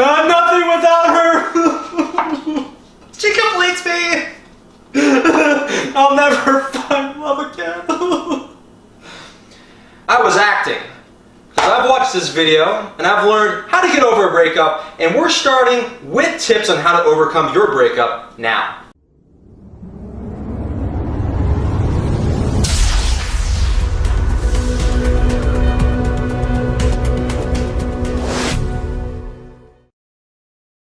I'm nothing without her. She completes me. I'll never find love again. I was acting. So I've watched this video and I've learned how to get over a breakup, and we're starting with tips on how to overcome your breakup now.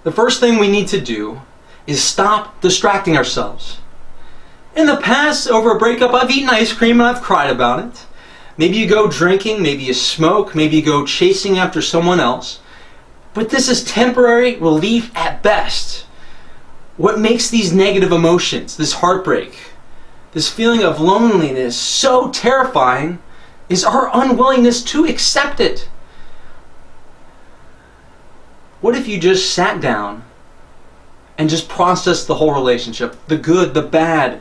The first thing we need to do is stop distracting ourselves. In the past, over a breakup, I've eaten ice cream and I've cried about it. Maybe you go drinking, maybe you smoke, maybe you go chasing after someone else. But this is temporary relief at best. What makes these negative emotions, this heartbreak, this feeling of loneliness so terrifying is our unwillingness to accept it. What if you just sat down and just processed the whole relationship, the good, the bad,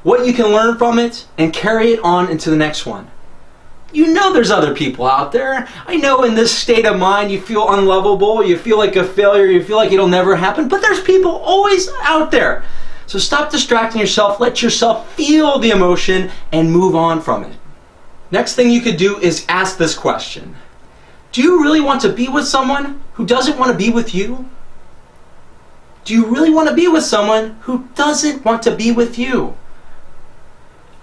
what you can learn from it, and carry it on into the next one? You know there's other people out there. I know in this state of mind you feel unlovable, you feel like a failure, you feel like it'll never happen, but there's people always out there. So stop distracting yourself, let yourself feel the emotion, and move on from it. Next thing you could do is ask this question. Do you really want to be with someone who doesn't want to be with you? Do you really want to be with someone who doesn't want to be with you?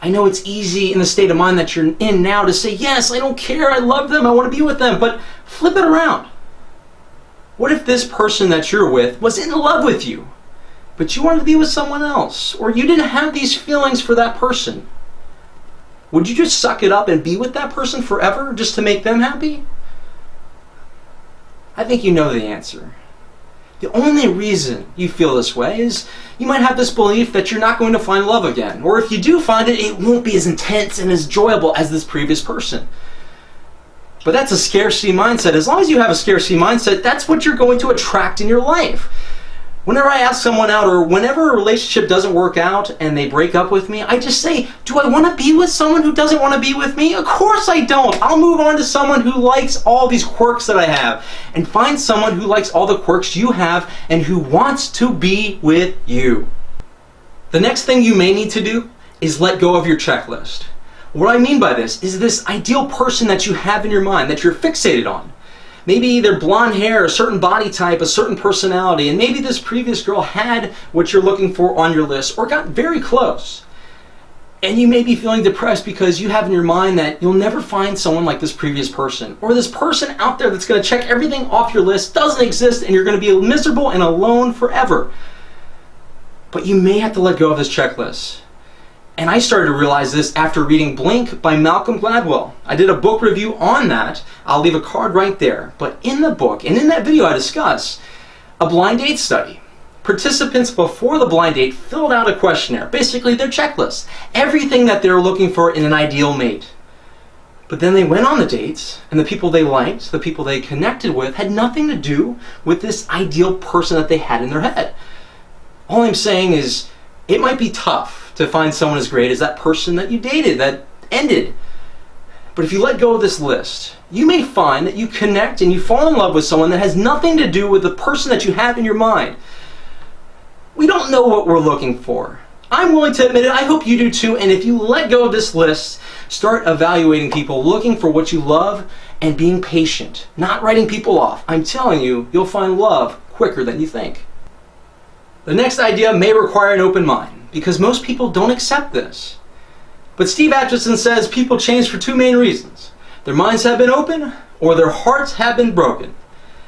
I know it's easy in the state of mind that you're in now to say, yes, I don't care, I love them, I want to be with them, but flip it around. What if this person that you're with was in love with you, but you wanted to be with someone else, or you didn't have these feelings for that person? Would you just suck it up and be with that person forever just to make them happy? I think you know the answer. The only reason you feel this way is you might have this belief that you're not going to find love again. Or if you do find it, it won't be as intense and as enjoyable as this previous person. But that's a scarcity mindset. As long as you have a scarcity mindset, that's what you're going to attract in your life. Whenever I ask someone out, or whenever a relationship doesn't work out and they break up with me, I just say, do I want to be with someone who doesn't want to be with me? Of course I don't. I'll move on to someone who likes all these quirks that I have, and find someone who likes all the quirks you have and who wants to be with you. The next thing you may need to do is let go of your checklist. What I mean by this is this ideal person that you have in your mind, that you're fixated on. Maybe they're blonde hair, a certain body type, a certain personality, and maybe this previous girl had what you're looking for on your list or got very close. And you may be feeling depressed because you have in your mind that you'll never find someone like this previous person, or this person out there that's going to check everything off your list doesn't exist and you're going to be miserable and alone forever. But you may have to let go of this checklist. And I started to realize this after reading Blink by Malcolm Gladwell. I did a book review on that. I'll leave a card right there. But in the book, and in that video, I discuss a blind date study. Participants before the blind date filled out a questionnaire, basically their checklist, everything that they're looking for in an ideal mate. But then they went on the dates, and the people they liked, the people they connected with, had nothing to do with this ideal person that they had in their head. All I'm saying is, it might be tough to find someone as great as that person that you dated, that ended. But if you let go of this list, you may find that you connect and you fall in love with someone that has nothing to do with the person that you have in your mind. We don't know what we're looking for. I'm willing to admit it, I hope you do too, and if you let go of this list, start evaluating people, looking for what you love, and being patient, not writing people off. I'm telling you, you'll find love quicker than you think. The next idea may require an open mind, because most people don't accept this. But Steve Aitchison says people change for two main reasons. Their minds have been open, or their hearts have been broken.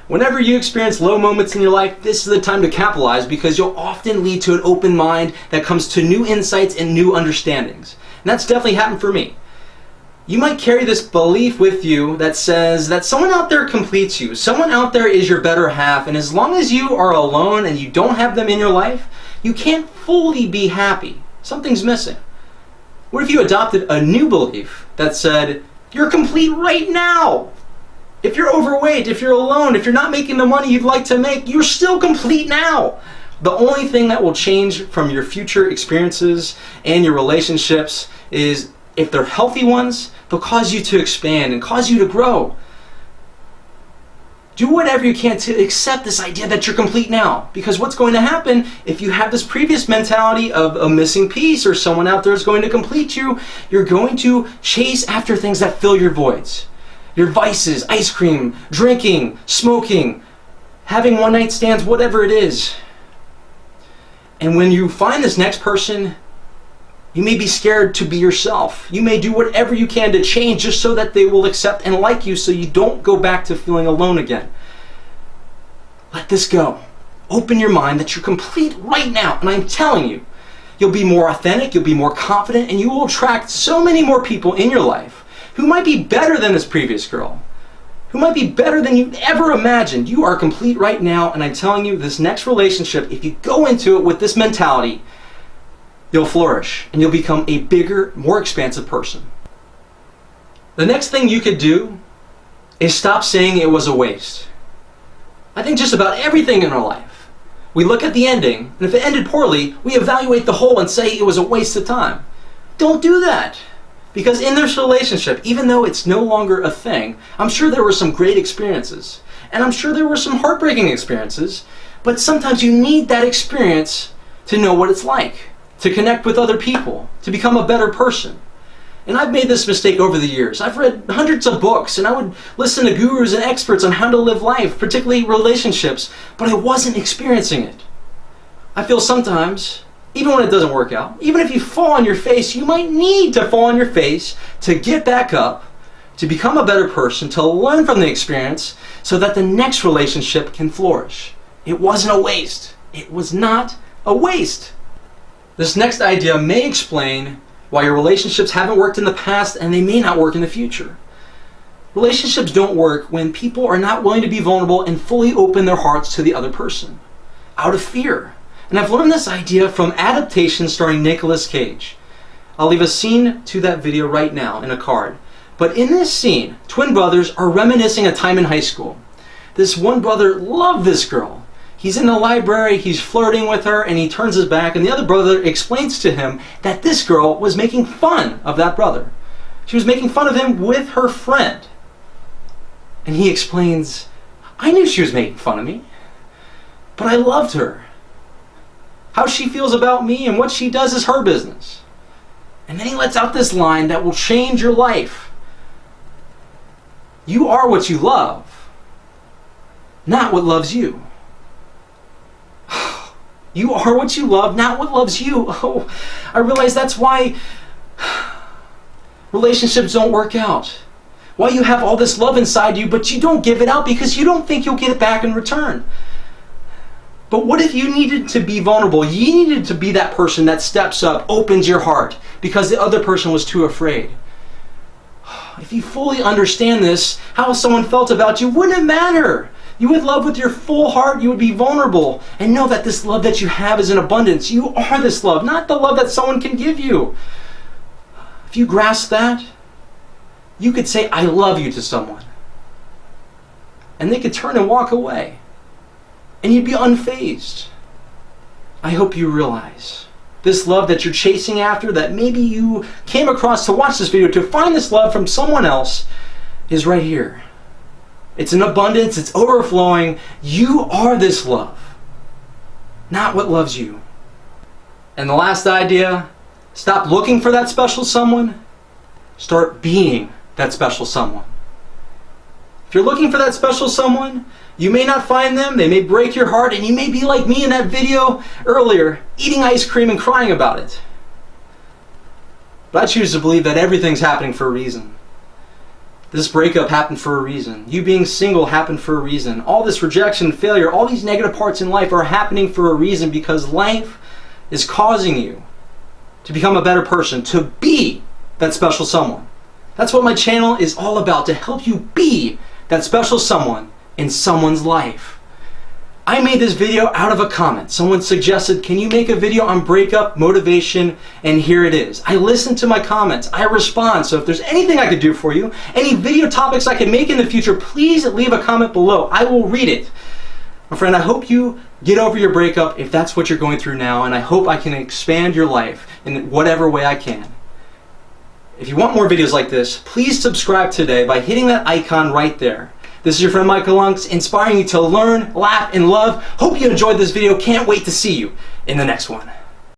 Whenever you experience low moments in your life, this is the time to capitalize, because you'll often lead to an open mind that comes to new insights and new understandings. And that's definitely happened for me. You might carry this belief with you that says that someone out there completes you, someone out there is your better half, and as long as you are alone and you don't have them in your life, you can't fully be happy. Something's missing. What if you adopted a new belief that said, you're complete right now? If you're overweight, if you're alone, if you're not making the money you'd like to make, you're still complete now. The only thing that will change from your future experiences and your relationships is, if they're healthy ones, they'll cause you to expand and cause you to grow. Do whatever you can to accept this idea that you're complete now. Because what's going to happen if you have this previous mentality of a missing piece or someone out there is going to complete you, you're going to chase after things that fill your voids. Your vices, ice cream, drinking, smoking, having one-night stands, whatever it is. And when you find this next person, you may be scared to be yourself. You may do whatever you can to change just so that they will accept and like you so you don't go back to feeling alone again. Let this go. Open your mind that you're complete right now. And I'm telling you, you'll be more authentic, you'll be more confident, and you will attract so many more people in your life who might be better than this previous girl, who might be better than you ever imagined. You are complete right now, and I'm telling you, this next relationship, if you go into it with this mentality, you'll flourish and you'll become a bigger, more expansive person. The next thing you could do is stop saying it was a waste. I think just about everything in our life, we look at the ending, and if it ended poorly, we evaluate the whole and say it was a waste of time. Don't do that. Because in this relationship, even though it's no longer a thing, I'm sure there were some great experiences. And I'm sure there were some heartbreaking experiences. But sometimes you need that experience to know what it's like, to connect with other people, to become a better person. And I've made this mistake over the years. I've read hundreds of books, and I would listen to gurus and experts on how to live life, particularly relationships, but I wasn't experiencing it. I feel sometimes, even when it doesn't work out, even if you fall on your face, you might need to fall on your face to get back up, to become a better person, to learn from the experience, so that the next relationship can flourish. It wasn't a waste. It was not a waste. This next idea may explain why your relationships haven't worked in the past and they may not work in the future. Relationships don't work when people are not willing to be vulnerable and fully open their hearts to the other person, out of fear. And I've learned this idea from Adaptation starring Nicolas Cage. I'll leave a scene to that video right now in a card. But in this scene, twin brothers are reminiscing a time in high school. This one brother loved this girl. He's in the library, he's flirting with her, and he turns his back, and the other brother explains to him that this girl was making fun of that brother. She was making fun of him with her friend. And he explains, I knew she was making fun of me, but I loved her. How she feels about me and what she does is her business. And then he lets out this line that will change your life. You are what you love, not what loves you. You are what you love, not what loves you. Oh, I realize that's why relationships don't work out. Why you have all this love inside you, but you don't give it out because you don't think you'll get it back in return. But what if you needed to be vulnerable? You needed to be that person that steps up, opens your heart, because the other person was too afraid. If you fully understand this, how someone felt about you wouldn't matter. You would love with your full heart, you would be vulnerable, and know that this love that you have is in abundance. You are this love, not the love that someone can give you. If you grasp that, you could say, I love you to someone. And they could turn and walk away. And you'd be unfazed. I hope you realize this love that you're chasing after, that maybe you came across to watch this video to find this love from someone else, is right here. It's in abundance, it's overflowing. You are this love, not what loves you. And the last idea, stop looking for that special someone, start being that special someone. If you're looking for that special someone, you may not find them, they may break your heart, and you may be like me in that video earlier, eating ice cream and crying about it. But I choose to believe that everything's happening for a reason. This breakup happened for a reason. You being single happened for a reason. All this rejection, failure, all these negative parts in life are happening for a reason, because life is causing you to become a better person, to be that special someone. That's what my channel is all about, to help you be that special someone in someone's life. I made this video out of a comment. Someone suggested, can you make a video on breakup, motivation, and here it is. I listen to my comments, I respond, so if there's anything I could do for you, any video topics I can make in the future, please leave a comment below. I will read it. My friend, I hope you get over your breakup if that's what you're going through now, and I hope I can expand your life in whatever way I can. If you want more videos like this, please subscribe today by hitting that icon right there. This is your friend Michael Unks, inspiring you to learn, laugh, and love. Hope you enjoyed this video. Can't wait to see you in the next one.